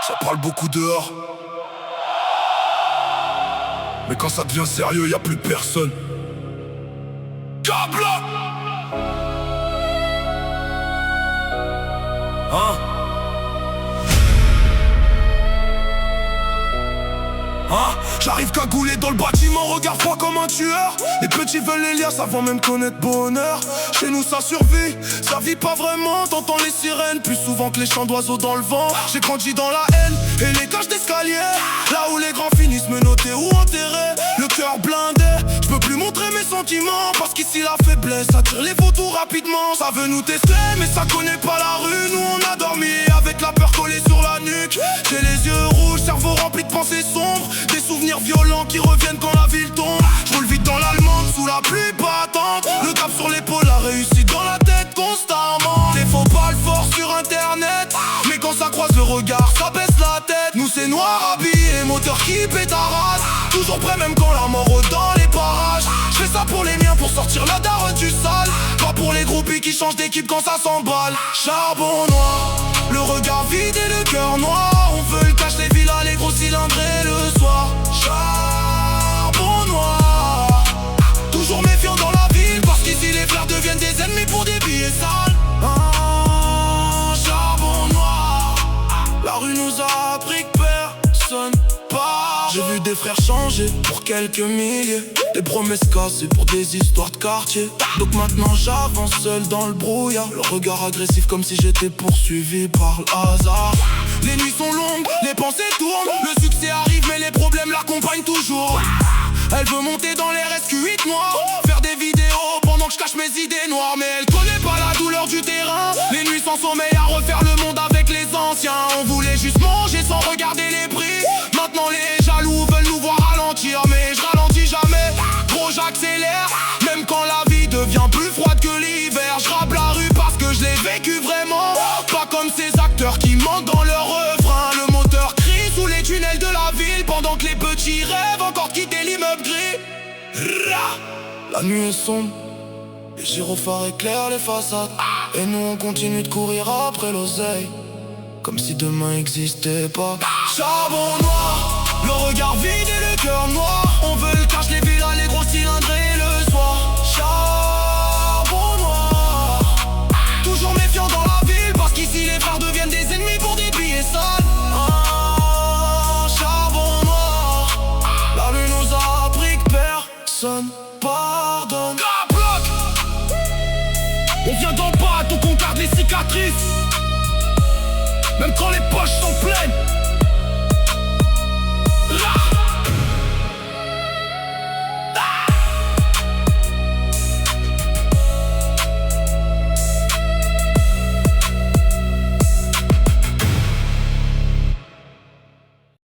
Ça parle beaucoup dehors, mais quand ça devient sérieux, y a plus personne. Câble. Hein? J'arrive cagoulé dans le bâtiment, regard froid comme un tueur. Les petits veulent les liens avant même connaître bonheur. Chez nous ça survit, ça vit pas vraiment. T'entends les sirènes plus souvent que les chants d'oiseaux dans le vent. J'ai grandi dans la haine et les cages d'escalier, là où les grands finissent menottés ou enterrés. Le cœur blindé, je peux plus montrer mes sentiments, parce qu'ici la faiblesse attire les vautours rapidement. Ça veut nous tester mais ça connaît pas la rue. Nous on a dormi avec la peur collée sur la nuque. J'ai les yeux rouges, cerveau rempli de pensées sombres, des souvenirs violents qui reviennent quand la ville tombe. Je roule vite dans l'allemande sous la pluie battante, le cap sur l'épaule, la réussite dans la tête constamment. Des faux balles forts sur internet, mais quand ça croise le regard, ça baisse la tête. Nous c'est noir habillé, moteur qui pétarade, toujours prêt même quand la mort rôde dans les parages. Je fais ça pour les miens, pour sortir la daronne du sale, pas pour les groupies qui changent d'équipe quand ça s'emballe. Charbon noir, le regard vide et le cœur noir. On veut le cache, les villas, les gros cylindrés le soir. Charbon noir, toujours méfiant dans la ville, parce qu'ici les frères deviennent des ennemis pour des billets sales. Charbon noir, la rue nous a appris que personne part. J'ai vu des frères changer pour quelques milliers, des promesses cassées pour des histoires de quartier. Donc maintenant j'avance seul dans le brouillard, le regard agressif comme si j'étais poursuivi par le hasard. Les nuits sont longues, les pensées tournent, le succès arrive mais les problèmes l'accompagnent toujours. Elle veut monter dans les RSQ8 noirs, faire des vidéos pendant que je cache mes idées noires. Mais elle connaît pas la douleur du terrain, les nuits sans sommeil à refaire le monde avec les anciens. On voulait juste manger sans regarder les prix, maintenant les jaloux veulent nous voir ralentir. Mais je ralentis jamais, trop j'accélère, même quand la vie devient plus froide que l'hiver. Je rappe la rue parce que je l'ai vécu vraiment, pas comme ces acteurs qui mentent dans leur refrain. Le moteur crie sous les tunnels de la ville, pendant que les petits rêvent encore de quitter l'immeuble gris. La nuit est sombre, les gyrophares éclairent les façades, et nous on continue de courir après l'oseille, comme si demain n'existait pas. Charbon noir, le regard vide et le cœur noir. On veut le cache, les villas, les gros cylindrés le soir. Charbon noir, toujours méfiant dans la ville, parce qu'ici les frères deviennent des ennemis pour des billets sales. Charbon noir, la rue nous a appris que personne pardonne. On vient d'en bas donc on garde les cicatrices, même quand les poches sont